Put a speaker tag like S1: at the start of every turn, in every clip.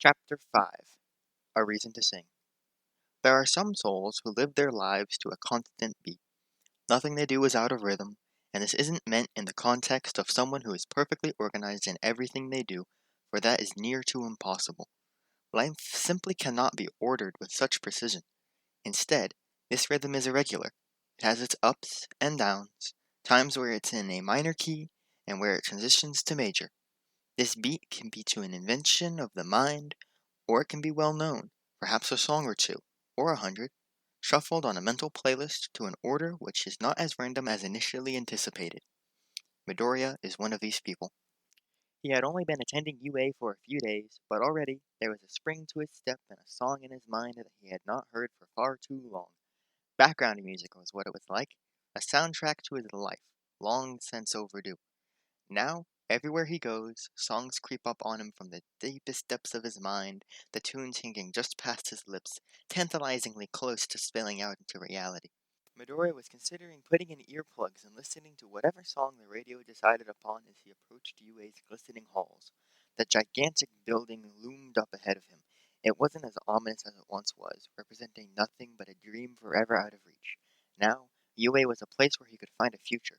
S1: Chapter 5 A Reason to Sing. There are some souls who live their lives to a constant beat. Nothing they do is out of rhythm, and this isn't meant in the context of someone who is perfectly organized in everything they do, for that is near to impossible. Life simply cannot be ordered with such precision. Instead, this rhythm is irregular. It has its ups and downs, times where it's in a minor key and where it transitions to major. This beat can be to an invention of the mind, or it can be well known, perhaps a song or two, or 100, shuffled on a mental playlist to an order which is not as random as initially anticipated. Midoriya is one of these people. He had only been attending UA for a few days, but already there was a spring to his step and a song in his mind that he had not heard for far too long. Background music was what it was like, a soundtrack to his life, long since overdue. Now, everywhere he goes, songs creep up on him from the deepest depths of his mind, the tunes hanging just past his lips, tantalizingly close to spilling out into reality. Midoriya was considering putting in earplugs and listening to whatever song the radio decided upon as he approached UA's glistening halls. The gigantic building loomed up ahead of him. It wasn't as ominous as it once was, representing nothing but a dream forever out of reach. Now, UA was a place where he could find a future.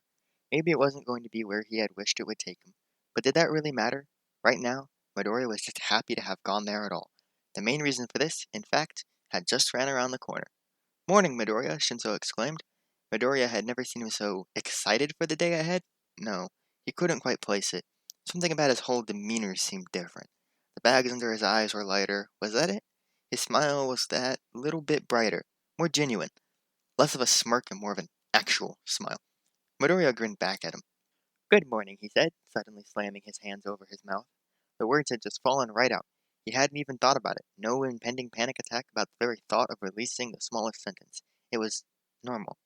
S1: Maybe it wasn't going to be where he had wished it would take him. But did that really matter? Right now, Midoriya was just happy to have gone there at all. The main reason for this, in fact, had just ran around the corner. "Morning, Midoriya!" Shinso exclaimed. Midoriya had never seen him so excited for the day ahead. No, he couldn't quite place it. Something about his whole demeanor seemed different. The bags under his eyes were lighter. Was that it? His smile was that little bit brighter, more genuine. Less of a smirk and more of an actual smile. Midoriya grinned back at him. "Good morning," he said, suddenly slamming his hands over his mouth. The words had just fallen right out. He hadn't even thought about it. No impending panic attack about the very thought of releasing the smallest sentence. It was normal,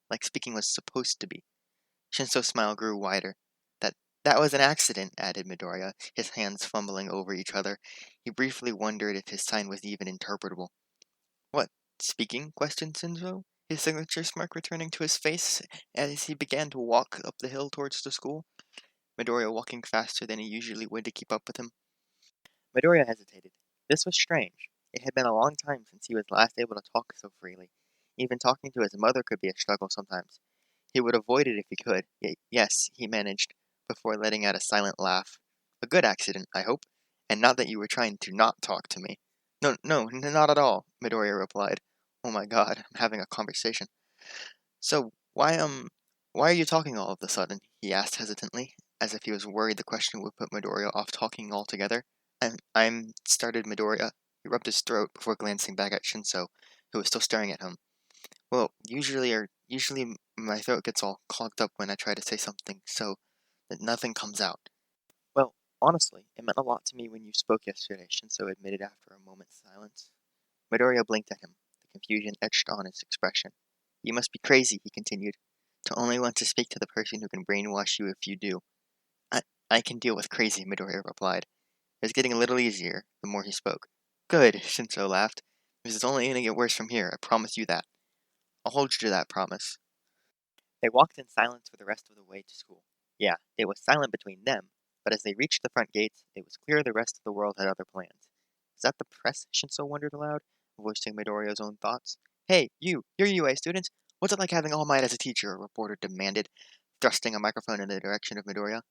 S1: like speaking was supposed to be. Shinso's smile grew wider. That was an accident," added Midoriya, his hands fumbling over each other. He briefly wondered if his sign was even interpretable. "What, speaking?" questioned Shinso, his signature smirk returning to his face as he began to walk up the hill towards the school. Midoriya walking faster than he usually would to keep up with him. Midoriya hesitated. This was strange. It had been a long time since he was last able to talk so freely. Even talking to his mother could be a struggle sometimes. He would avoid it if he could. Yes, he managed, before letting out a silent laugh. "A good accident, I hope, and not that you were trying to not talk to me." No, not at all," Midoriya replied. "Oh my god, I'm having a conversation." "So, why are you talking all of a sudden?" he asked hesitantly, as if he was worried the question would put Midoriya off talking altogether. Started Midoriya. He rubbed his throat before glancing back at Shinso, who was still staring at him. "Well, usually my throat gets all clogged up when I try to say something, so that nothing comes out." "Well, honestly, it meant a lot to me when you spoke yesterday," Shinso admitted after a moment's silence. Midoriya blinked at him, the confusion etched on his expression. "You must be crazy," he continued, "to only want to speak to the person who can brainwash you if you do." I, I can deal with crazy," Midoriya replied. It was getting a little easier, the more he spoke. "Good," Shinso laughed. "This is only going to get worse from here, I promise you that." "I'll hold you to that promise." They walked in silence for the rest of the way to school. Yeah, it was silent between them, but as they reached the front gates, it was clear the rest of the world had other plans. "Is that the press?" Shinso wondered aloud, voicing Midoriya's own thoughts. "Hey, you're UA student. What's it like having All Might as a teacher?" a reporter demanded, thrusting a microphone in the direction of Midoriya.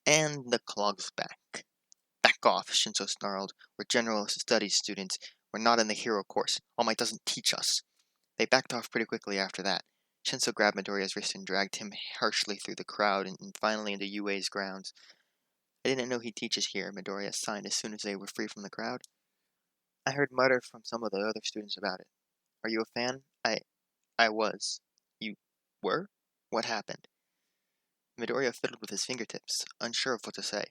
S1: "And the clog's back." "Back off," Shinso snarled. "We're general studies students. We're not in the hero course. All Might doesn't teach us." They backed off pretty quickly after that. Shinso grabbed Midoriya's wrist and dragged him harshly through the crowd and finally into UA's grounds. "I didn't know he teaches here," Midoriya signed as soon as they were free from the crowd. "I heard mutter from some of the other students about it. Are you a fan?" I was." "You were? What happened?" Midoriya fiddled with his fingertips, unsure of what to say.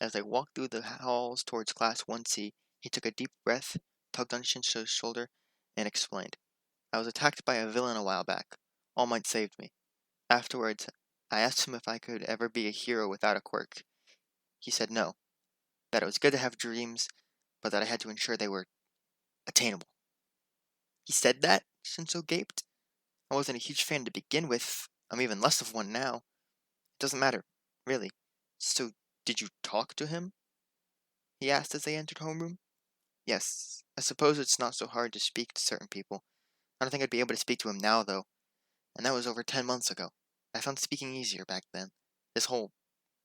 S1: As they walked through the halls towards Class 1C, he took a deep breath, tugged on Shinso's shoulder, and explained. "I was attacked by a villain a while back. All Might saved me. Afterwards, I asked him if I could ever be a hero without a quirk. He said no, that it was good to have dreams, but that I had to ensure they were attainable." "He said that?" Shinso gaped. "I wasn't a huge fan to begin with. I'm even less of one now. It doesn't matter, really. So, did you talk to him?" he asked as they entered homeroom. Yes, I suppose it's not so hard to speak to certain people. I don't think I'd be able to speak to him now, though, and that was over 10 months ago. I found speaking easier back then. This whole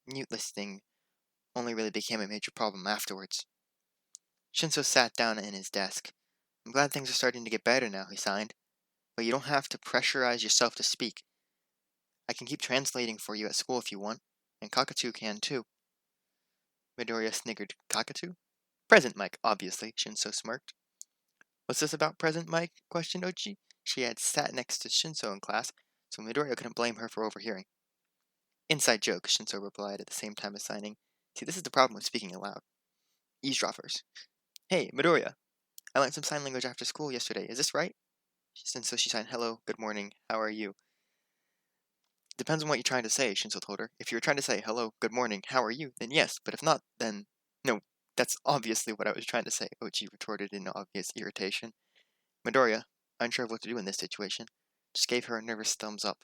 S1: muteless thing only really became a major problem afterwards. Shinso sat down in his desk. I'm glad things are starting to get better now, he signed. But you don't have to pressurize yourself to speak. I can keep translating for you at school if you want, and Cockatoo can too. Midoriya sniggered. Cockatoo? Present Mike, obviously, Shinso smirked. What's this about Present Mike? Questioned Ochi. She had sat next to Shinso in class, so Midoriya couldn't blame her for overhearing. Inside joke, Shinso replied at the same time as signing. See, this is the problem with speaking aloud. Eavesdroppers. Hey, Midoriya, I learned some sign language after school yesterday. Is this right? Shinso she signed, hello, good morning, how are you? Depends on what you're trying to say, Shinso told her. If you were trying to say, hello, good morning, how are you, then yes, but if not, then no. That's obviously what I was trying to say, Ochi retorted in obvious irritation. Midoriya, unsure of what to do in this situation, just gave her a nervous thumbs up.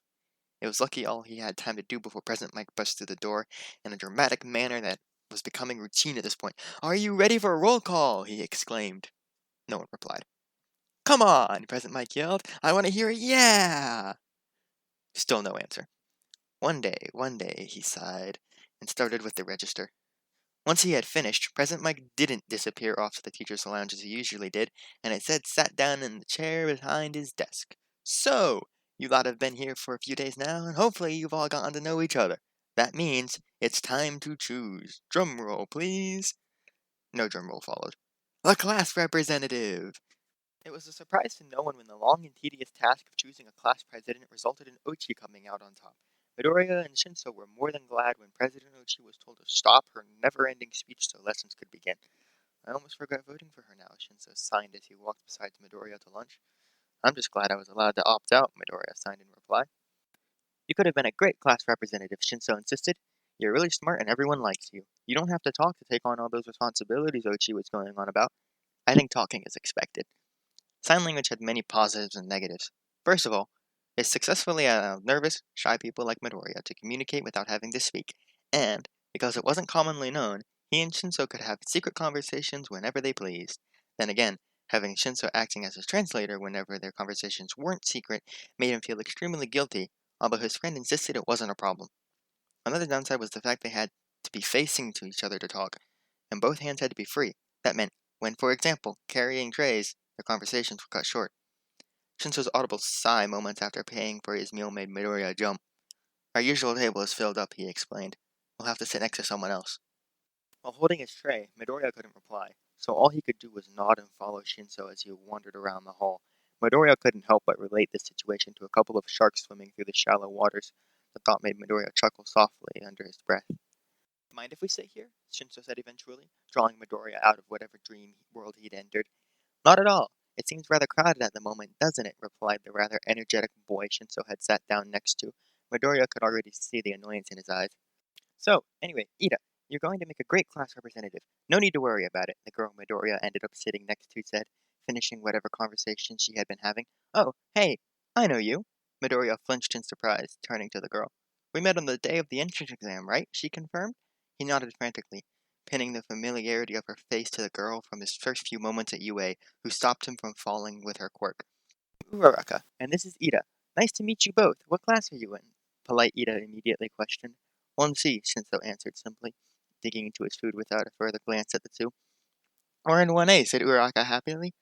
S1: It was lucky all he had time to do before President Mike burst through the door in a dramatic manner that was becoming routine at this point. Are you ready for a roll call? He exclaimed. No one replied. Come on, President Mike yelled. I want to hear a yeah! Still no answer. One day, he sighed, and started with the register. Once he had finished, President Mike didn't disappear off to the teacher's lounge as he usually did, and instead sat down in the chair behind his desk. So, you lot have been here for a few days now, and hopefully you've all gotten to know each other. That means it's time to choose. Drum roll, please. No drum roll followed. The class representative! It was a surprise to no one when the long and tedious task of choosing a class president resulted in Ochi coming out on top. Midoriya and Shinso were more than glad when President Ochi was told to stop her never-ending speech so lessons could begin. I almost forgot voting for her now, Shinso signed as he walked beside Midoriya to lunch. I'm just glad I was allowed to opt out, Midoriya signed in reply. You could have been a great class representative, Shinso insisted. You're really smart and everyone likes you. You don't have to talk to take on all those responsibilities Ochi was going on about. I think talking is expected. Sign language had many positives and negatives. First of all, it successfully allowed nervous, shy people like Midoriya to communicate without having to speak, and, because it wasn't commonly known, he and Shinso could have secret conversations whenever they pleased. Then again, having Shinso acting as his translator whenever their conversations weren't secret made him feel extremely guilty, although his friend insisted it wasn't a problem. Another downside was the fact they had to be facing to each other to talk, and both hands had to be free. That meant, when, for example, carrying trays, their conversations were cut short. Shinso's audible sigh moments after paying for his meal made Midoriya jump. Our usual table is filled up, he explained. We'll have to sit next to someone else. While holding his tray, Midoriya couldn't reply, so all he could do was nod and follow Shinso as he wandered around the hall. Midoriya couldn't help but relate this situation to a couple of sharks swimming through the shallow waters. The thought made Midoriya chuckle softly under his breath. Mind if we sit here? Shinso said eventually, drawing Midoriya out of whatever dream world he'd entered. Not at all. It seems rather crowded at the moment, doesn't it? Replied the rather energetic boy Shinso had sat down next to. Midoriya could already see the annoyance in his eyes. So, anyway, Ida, you're going to make a great class representative. No need to worry about it, the girl Midoriya ended up sitting next to said, finishing whatever conversation she had been having. Oh, hey, I know you. Midoriya flinched in surprise, turning to the girl. We met on the day of the entrance exam, right? She confirmed. He nodded frantically, pinning the familiarity of her face to the girl from his first few moments at UA, who stopped him from falling with her quirk. Uraraka, and this is Ida. Nice to meet you both. What class are you in? Polite Ida immediately questioned. 1C, Shinso answered simply, digging into his food without a further glance at the two. We're in 1A, said Uraraka happily.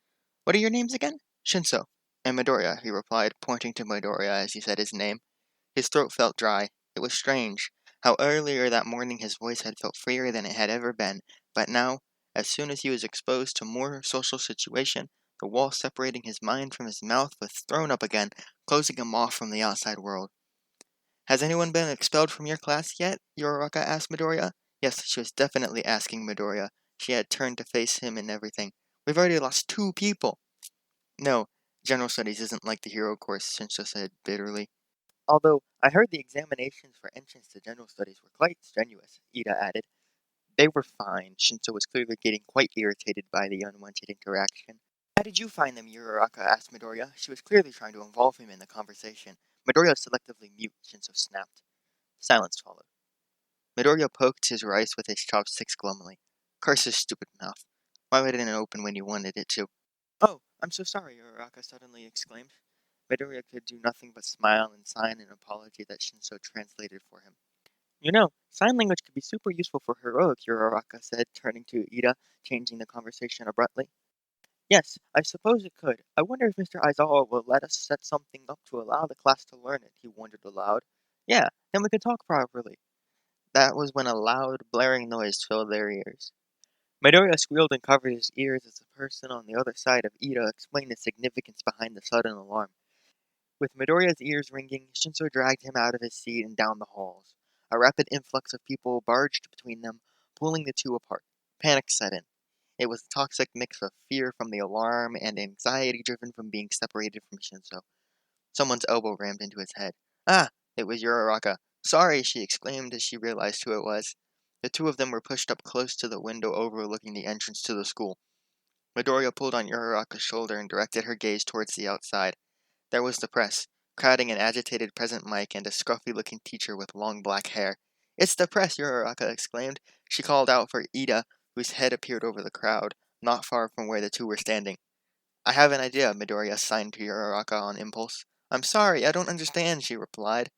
S1: What are your names again? Shinso. And Midoriya, he replied, pointing to Midoriya as he said his name. His throat felt dry. It was strange, how earlier that morning his voice had felt freer than it had ever been, but now, as soon as he was exposed to more social situation, the wall separating his mind from his mouth was thrown up again, closing him off from the outside world. Has anyone been expelled from your class yet? Yororaka asked Midoriya. Yes, she was definitely asking Midoriya. She had turned to face him and everything. We've already lost 2 people. No, general studies isn't like the hero course, Shinso said bitterly. Although, I heard the examinations for entrance to general studies were quite strenuous, Ida added. They were fine. Shinso was clearly getting quite irritated by the unwanted interaction. How did you find them? Uraraka asked Midoriya. She was clearly trying to involve him in the conversation. Midoriya selectively mute, Shinso snapped. Silence followed. Midoriya poked his rice with his chopsticks glumly. Curse his stupid mouth. Why wouldn't it open when you wanted it to? Oh, I'm so sorry, Uraraka suddenly exclaimed. Midoriya could do nothing but smile and sign an apology that Shinso translated for him. You know, sign language could be super useful for heroic, Uraraka said, turning to Ida, changing the conversation abruptly. Yes, I suppose it could. I wonder if Mr. Aizawa will let us set something up to allow the class to learn it, he wondered aloud. Yeah, then we could talk properly. That was when a loud, blaring noise filled their ears. Midoriya squealed and covered his ears as the person on the other side of Ida explained the significance behind the sudden alarm. With Midoriya's ears ringing, Shinso dragged him out of his seat and down the halls. A rapid influx of people barged between them, pulling the two apart. Panic set in. It was a toxic mix of fear from the alarm and anxiety driven from being separated from Shinso. Someone's elbow rammed into his head. Ah! It was Uraraka. Sorry, she exclaimed as she realized who it was. The two of them were pushed up close to the window overlooking the entrance to the school. Midoriya pulled on Uraraka's shoulder and directed her gaze towards the outside. There was the press, crowding an agitated present mic and a scruffy-looking teacher with long black hair. It's the press, Uraraka exclaimed. She called out for Ida, whose head appeared over the crowd, not far from where the two were standing. I have an idea, Midoriya signed to Uraraka on impulse. I'm sorry, I don't understand, she replied.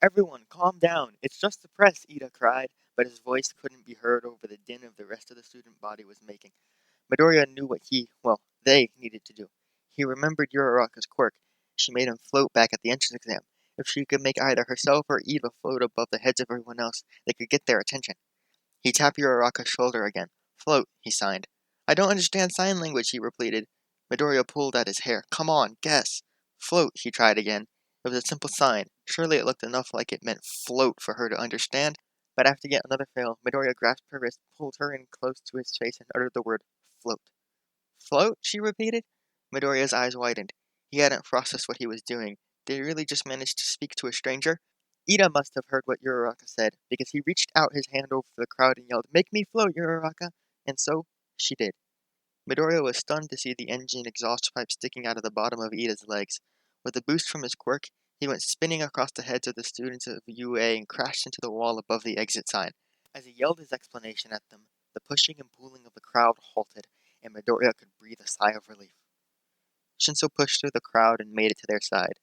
S1: Everyone, calm down. It's just the press, Ida cried, but his voice couldn't be heard over the din of the rest of the student body was making. Midoriya knew what they needed to do. He remembered Uraraka's quirk. She made him float back at the entrance exam. If she could make either herself or Ida float above the heads of everyone else, they could get their attention. He tapped Uraraka's shoulder again. Float, he signed. I don't understand sign language, he repleaded. Midoriya pulled at his hair. Come on, guess. Float, he tried again. It was a simple sign. Surely it looked enough like it meant float for her to understand. But after yet another fail, Midoriya grasped her wrist, pulled her in close to his face, and uttered the word float. Float? She repeated. Midoriya's eyes widened. He hadn't processed what he was doing. Did he really just manage to speak to a stranger? Ida must have heard what Uraraka said, because he reached out his hand over the crowd and yelled, Make me float, Uraraka! And so, she did. Midoriya was stunned to see the engine exhaust pipe sticking out of the bottom of Ida's legs. With a boost from his quirk, he went spinning across the heads of the students of UA and crashed into the wall above the exit sign. As he yelled his explanation at them, the pushing and pulling of the crowd halted, and Midoriya could breathe a sigh of relief. Shinso pushed through the crowd and made it to their side.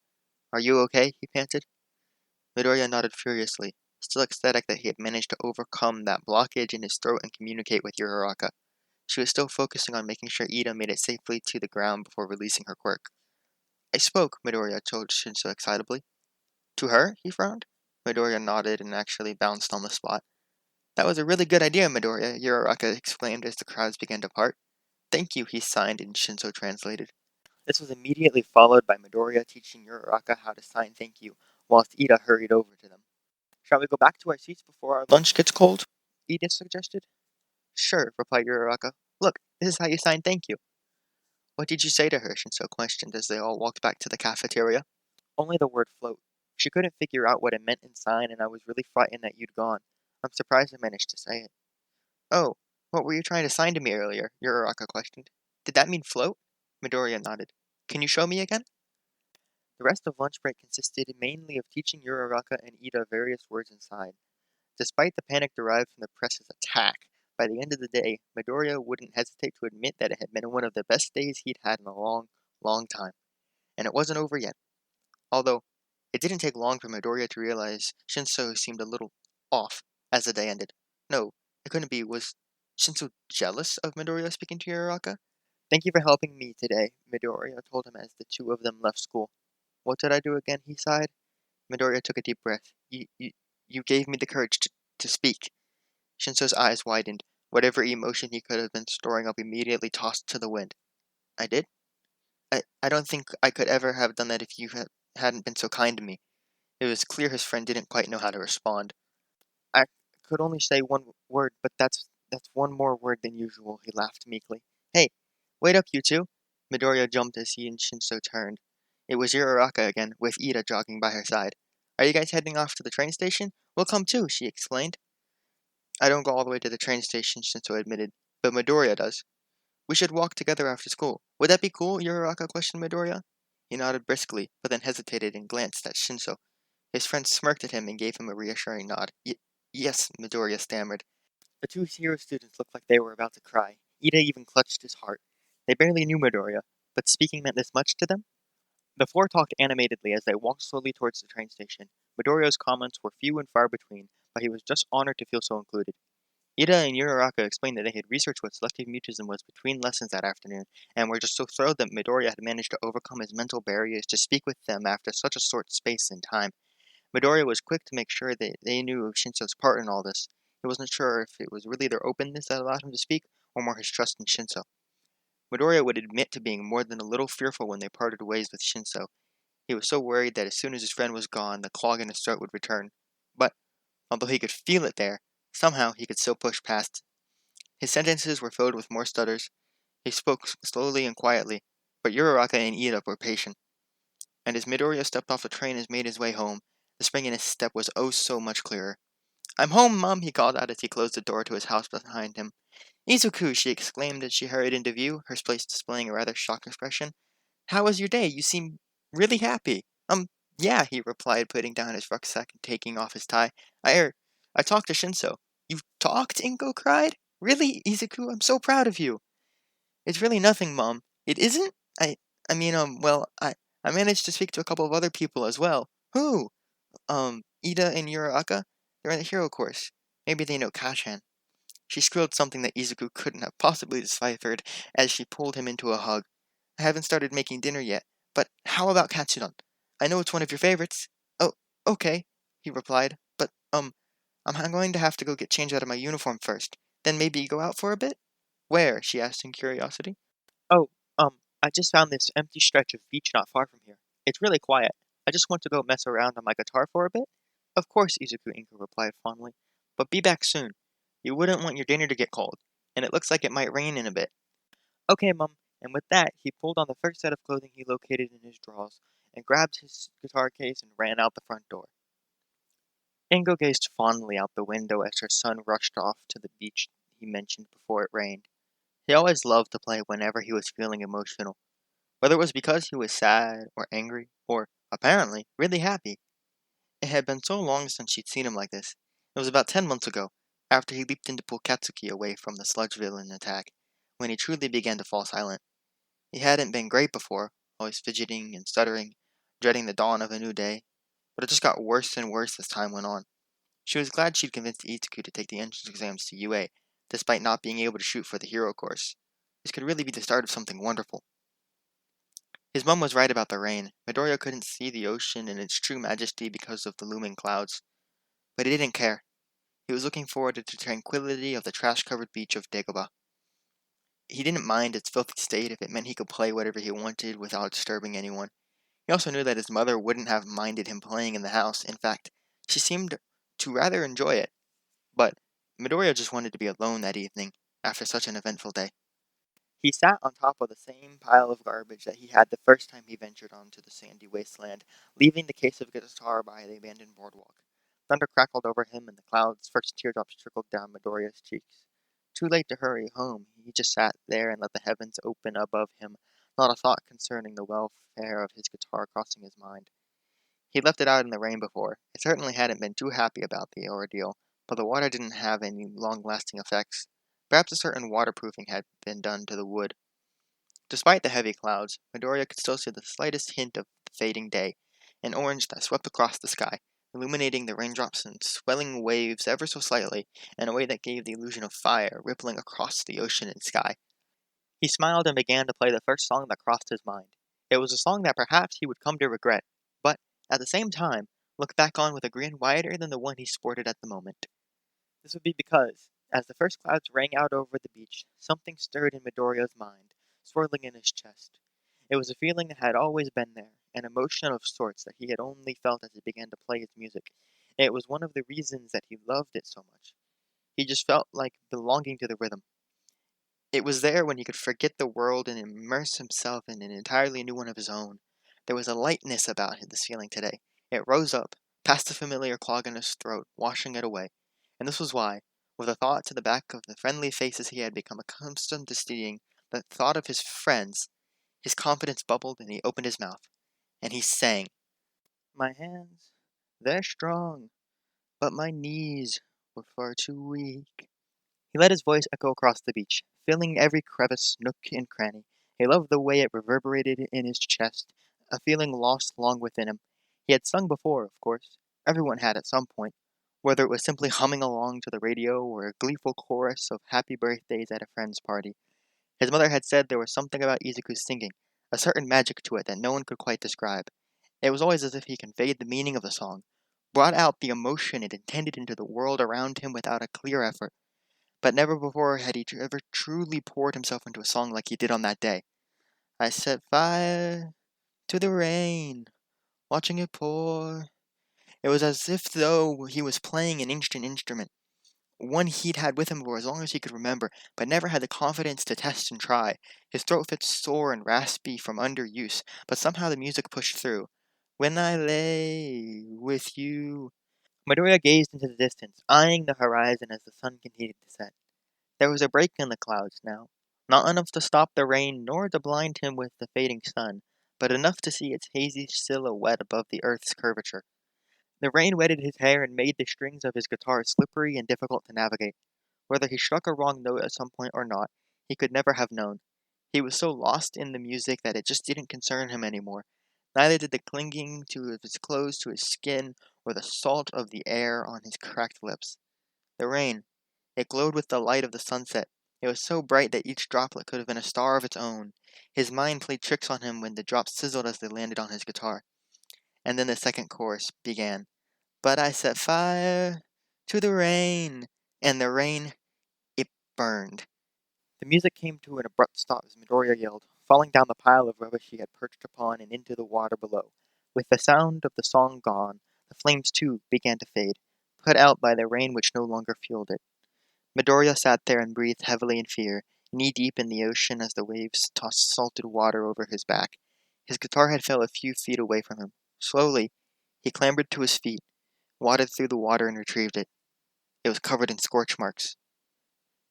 S1: Are you okay? He panted. Midoriya nodded furiously, still ecstatic that he had managed to overcome that blockage in his throat and communicate with Uraraka. She was still focusing on making sure Ida made it safely to the ground before releasing her quirk. I spoke, Midoriya told Shinso excitably. To her? He frowned. Midoriya nodded and actually bounced on the spot. That was a really good idea, Midoriya, Uraraka exclaimed as the crowds began to part. Thank you, he signed and Shinso translated. This was immediately followed by Midoriya teaching Uraraka how to sign thank you, whilst Ida hurried over to them. Shall we go back to our seats before our lunch gets cold? Ida suggested. Sure, replied Uraraka. Look, this is how you sign thank you. What did you say to her? Shinso questioned as they all walked back to the cafeteria. Only the word float. She couldn't figure out what it meant in sign, and I was really frightened that you'd gone. I'm surprised I managed to say it. Oh, what were you trying to sign to me earlier? Uraraka questioned. Did that mean float? Midoriya nodded. Can you show me again? The rest of lunch break consisted mainly of teaching Uraraka and Ida various words inside. Despite the panic derived from the press's attack, by the end of the day, Midoriya wouldn't hesitate to admit that it had been one of the best days he'd had in a long, long time. And it wasn't over yet. Although, it didn't take long for Midoriya to realize Shinso seemed a little off as the day ended. No, it couldn't be. Was Shinso jealous of Midoriya speaking to Uraraka? Thank you for helping me today, Midoriya told him as the two of them left school. What did I do again? He sighed. Midoriya took a deep breath. You gave me the courage to speak. Shinso's eyes widened. Whatever emotion he could have been storing up immediately tossed to the wind. I did? I don't think I could ever have done that if you hadn't been so kind to me. It was clear his friend didn't quite know how to respond. I could only say one word, but that's one more word than usual, he laughed meekly. Hey, wait up, you two! Midoriya jumped as he and Shinso turned. It was Uraraka again, with Ida jogging by her side. Are you guys heading off to the train station? We'll come too, she explained. I don't go all the way to the train station, Shinso admitted, but Midoriya does. We should walk together after school. Would that be cool? Uraraka questioned Midoriya. He nodded briskly, but then hesitated and glanced at Shinso. His friend smirked at him and gave him a reassuring nod. Yes, Midoriya stammered. The two hero students looked like they were about to cry. Ida even clutched his heart. They barely knew Midoriya, but speaking meant this much to them? The four talked animatedly as they walked slowly towards the train station. Midoriya's comments were few and far between, but he was just honored to feel so included. Ida and Uraraka explained that they had researched what selective mutism was between lessons that afternoon, and were just so thrilled that Midoriya had managed to overcome his mental barriers to speak with them after such a short space in time. Midoriya was quick to make sure that they knew of Shinso's part in all this. He wasn't sure if it was really their openness that allowed him to speak, or more his trust in Shinso. Midoriya would admit to being more than a little fearful when they parted ways with Shinso. He was so worried that as soon as his friend was gone, the clog in his throat would return. But, although he could feel it there, somehow he could still push past. His sentences were filled with more stutters. He spoke slowly and quietly, but Uraraka and Ida were patient. And as Midoriya stepped off the train and made his way home, the spring in his step was oh so much clearer. "I'm home, Mom," he called out as he closed the door to his house behind him. "Izuku!" she exclaimed as she hurried into view, her face displaying a rather shocked expression. "How was your day? You seem really happy." Yeah," he replied, putting down his rucksack and taking off his tie. I talked to Shinso." "You talked?" Inko cried. "Really, Izuku? I'm so proud of you." "It's really nothing, Mom." "It isn't? I mean, well, I managed to speak to a couple of other people as well." "Who?" Ida and Uraraka. They're in the hero course. Maybe they know Kashan." She squealed something that Izuku couldn't have possibly deciphered as she pulled him into a hug. "I haven't started making dinner yet, but how about katsudon? I know it's one of your favorites." "Oh, okay," he replied, "but, I'm going to have to go get changed out of my uniform first. Then maybe go out for a bit?" "Where?" she asked in curiosity. "Oh, I just found this empty stretch of beach not far from here. It's really quiet. I just want to go mess around on my guitar for a bit." "Of course," Izuku Inko replied fondly, "but be back soon. You wouldn't want your dinner to get cold, and it looks like it might rain in a bit." "Okay, Mum." And with that, he pulled on the first set of clothing he located in his drawers, and grabbed his guitar case and ran out the front door. Ingo gazed fondly out the window as her son rushed off to the beach he mentioned before it rained. He always loved to play whenever he was feeling emotional, whether it was because he was sad or angry, or, apparently, really happy. It had been so long since she'd seen him like this. It was about 10 months ago, after he leaped in to pull Katsuki away from the sludge villain attack, when he truly began to fall silent. He hadn't been great before, always fidgeting and stuttering, dreading the dawn of a new day, but it just got worse and worse as time went on. She was glad she'd convinced Itsuku to take the entrance exams to UA, despite not being able to shoot for the hero course. This could really be the start of something wonderful. His mum was right about the rain. Midoriya couldn't see the ocean in its true majesty because of the looming clouds, but he didn't care. He was looking forward to the tranquility of the trash-covered beach of Dagobah. He didn't mind its filthy state if it meant he could play whatever he wanted without disturbing anyone. He also knew that his mother wouldn't have minded him playing in the house. In fact, she seemed to rather enjoy it. But Midoriya just wanted to be alone that evening, after such an eventful day. He sat on top of the same pile of garbage that he had the first time he ventured onto the sandy wasteland, leaving the case of guitar by the abandoned boardwalk. Thunder crackled over him, and the clouds' first teardrops trickled down Midoriya's cheeks. Too late to hurry home, he just sat there and let the heavens open above him, not a thought concerning the welfare of his guitar crossing his mind. He'd left it out in the rain before. It certainly hadn't been too happy about the ordeal, but the water didn't have any long-lasting effects. Perhaps a certain waterproofing had been done to the wood. Despite the heavy clouds, Midoriya could still see the slightest hint of the fading day, an orange that swept across the sky, illuminating the raindrops and swelling waves ever so slightly, in a way that gave the illusion of fire rippling across the ocean and sky. He smiled and began to play the first song that crossed his mind. It was a song that perhaps he would come to regret, but, at the same time, look back on with a grin wider than the one he sported at the moment. This would be because, as the first clouds rang out over the beach, something stirred in Midoriya's mind, swirling in his chest. It was a feeling that had always been there, an emotion of sorts that he had only felt as he began to play its music. It was one of the reasons that he loved it so much. He just felt like belonging to the rhythm. It was there when he could forget the world and immerse himself in an entirely new one of his own. There was a lightness about this feeling today. It rose up, past the familiar clog in his throat, washing it away. And this was why, with a thought to the back of the friendly faces he had become accustomed to seeing, the thought of his friends, his confidence bubbled and he opened his mouth. And he sang, "My hands, they're strong, but my knees were far too weak." He let his voice echo across the beach, filling every crevice, nook, and cranny. He loved the way it reverberated in his chest, a feeling lost long within him. He had sung before, of course. Everyone had at some point, whether it was simply humming along to the radio or a gleeful chorus of happy birthdays at a friend's party. His mother had said there was something about Izuku's singing, a certain magic to it that no one could quite describe. It was always as if he conveyed the meaning of the song, brought out the emotion it intended into the world around him without a clear effort. But never before had he ever truly poured himself into a song like he did on that day. I set fire to the rain, watching it pour. It was as if though he was playing an ancient instrument, one he'd had with him for as long as he could remember, but never had the confidence to test and try. His throat felt sore and raspy from underuse, but somehow the music pushed through. When I lay with you. Midoriya gazed into the distance, eyeing the horizon as the sun continued to set. There was a break in the clouds now, not enough to stop the rain nor to blind him with the fading sun, but enough to see its hazy silhouette above the earth's curvature. The rain wetted his hair and made the strings of his guitar slippery and difficult to navigate. Whether he struck a wrong note at some point or not, he could never have known. He was so lost in the music that it just didn't concern him anymore. Neither did the clinging to his clothes to his skin or the salt of the air on his cracked lips. The rain. It glowed with the light of the sunset. It was so bright that each droplet could have been a star of its own. His mind played tricks on him when the drops sizzled as they landed on his guitar. And then the second chorus began. But I set fire to the rain, and the rain, it burned. The music came to an abrupt stop as Midoriya yelled, falling down the pile of rubbish he had perched upon and into the water below. With the sound of the song gone, the flames too began to fade, put out by the rain which no longer fueled it. Midoriya sat there and breathed heavily in fear, knee-deep in the ocean as the waves tossed salted water over his back. His guitar had fell a few feet away from him. Slowly, he clambered to his feet, waded through the water and retrieved it. It was covered in scorch marks.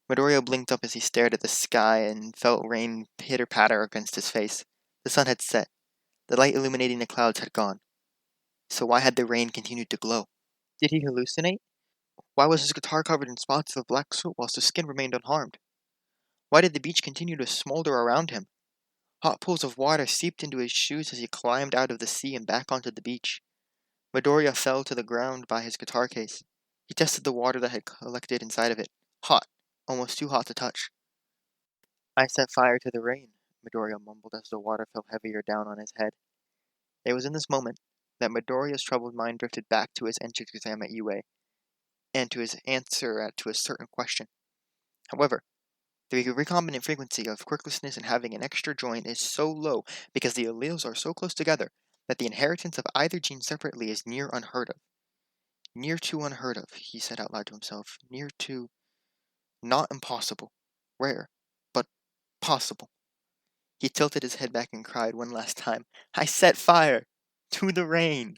S1: Midoriya blinked up as he stared at the sky and felt rain pitter-patter against his face. The sun had set. The light illuminating the clouds had gone. So why had the rain continued to glow? Did he hallucinate? Why was his guitar covered in spots of black soot whilst his skin remained unharmed? Why did the beach continue to smolder around him? Hot pools of water seeped into his shoes as he climbed out of the sea and back onto the beach. Midoriya fell to the ground by his guitar case. He tested the water that had collected inside of it. Hot. Almost too hot to touch. I set fire to the rain, Midoriya mumbled as the water fell heavier down on his head. It was in this moment that Midoriya's troubled mind drifted back to his entrance exam at UA, and to his answer to a certain question. However, the recombinant frequency of quirklessness and having an extra joint is so low because the alleles are so close together that the inheritance of either gene separately is near unheard of. Near to unheard of, he said out loud to himself. Near to not impossible. Rare. But possible. He tilted his head back and cried one last time, I set fire to the rain.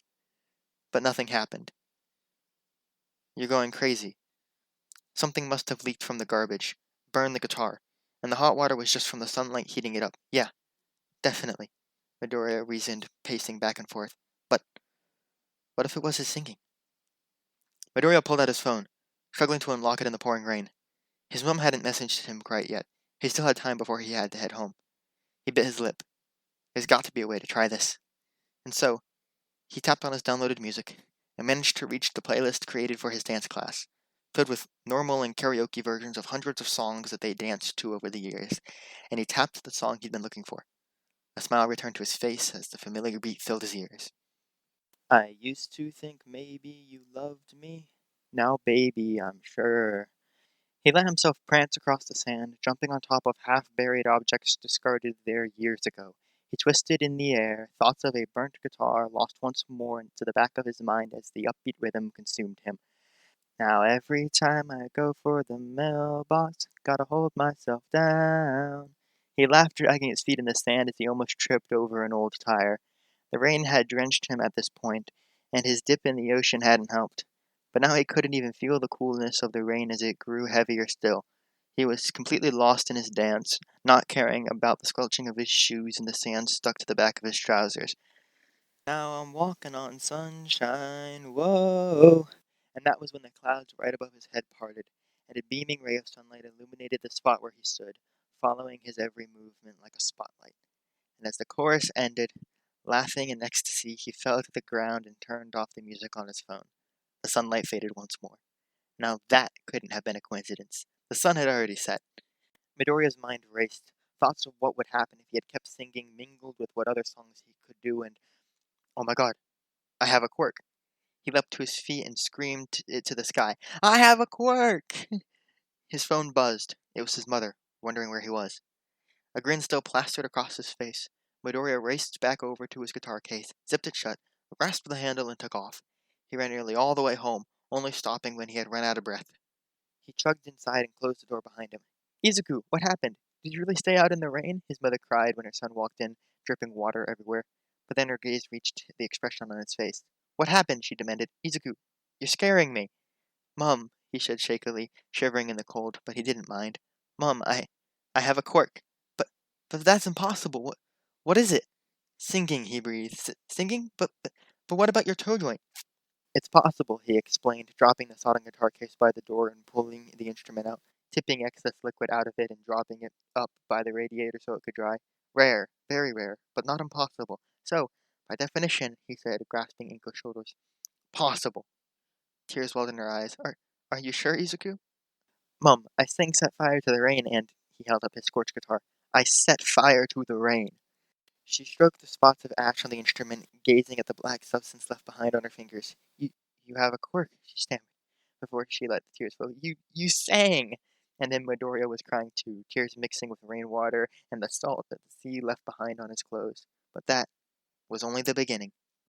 S1: But nothing happened. You're going crazy. Something must have leaked from the garbage, burned the guitar, and the hot water was just from the sunlight heating it up. Yeah, definitely, Midoriya reasoned, pacing back and forth. But what if it was his singing? Midoriya pulled out his phone, struggling to unlock it in the pouring rain. His mom hadn't messaged him quite yet. He still had time before he had to head home. He bit his lip. There's got to be a way to try this. And so, he tapped on his downloaded music and managed to reach the playlist created for his dance class, filled with normal and karaoke versions of hundreds of songs that they danced to over the years, and he tapped the song he'd been looking for. A smile returned to his face as the familiar beat filled his ears. I used to think maybe you loved me. Now, baby, I'm sure. He let himself prance across the sand, jumping on top of half-buried objects discarded there years ago. He twisted in the air, thoughts of a burnt guitar lost once more into the back of his mind as the upbeat rhythm consumed him. Now every time I go for the mailbox, gotta hold myself down. He laughed, dragging his feet in the sand as he almost tripped over an old tire. The rain had drenched him at this point, and his dip in the ocean hadn't helped. But now he couldn't even feel the coolness of the rain as it grew heavier still. He was completely lost in his dance, not caring about the squelching of his shoes and the sand stuck to the back of his trousers. Now I'm walking on sunshine, whoa. And that was when the clouds right above his head parted, and a beaming ray of sunlight illuminated the spot where he stood, following his every movement like a spotlight. And as the chorus ended, laughing in ecstasy, he fell to the ground and turned off the music on his phone. The sunlight faded once more. Now that couldn't have been a coincidence. The sun had already set. Midoriya's mind raced. Thoughts of what would happen if he had kept singing mingled with what other songs he could do, and oh my god, I have a quirk. He leapt to his feet and screamed it to the sky. I have a quirk! His phone buzzed. It was his mother, wondering where he was. A grin still plastered across his face. Midoriya raced back over to his guitar case, zipped it shut, grasped the handle, and took off. He ran nearly all the way home, only stopping when he had run out of breath. He chugged inside and closed the door behind him. Izuku, what happened? Did you really stay out in the rain? His mother cried when her son walked in, dripping water everywhere. But then her gaze reached the expression on his face. What happened? She demanded. Izuku, you're scaring me. Mum, he said shakily, shivering in the cold, but he didn't mind. Mum, I have a quirk. But, but that's impossible. What is it? Singing, he breathed. Singing? But what about your toe joint? It's possible, he explained, dropping the sawed-in guitar case by the door and pulling the instrument out, tipping excess liquid out of it and dropping it up by the radiator so it could dry. Rare, very rare, but not impossible. So, by definition, he said, grasping Inko's shoulders, possible. Tears welled in her eyes. Are you sure, Izuku? Mum, I sang Set Fire to the Rain and, he held up his scorched guitar, I set fire to the rain. She stroked the spots of ash on the instrument, gazing at the black substance left behind on her fingers. You have a quirk, she stammered, before she let the tears flow. You sang! And then Midoriya was crying too, tears mixing with rainwater and the salt that the sea left behind on his clothes. But that was only the beginning.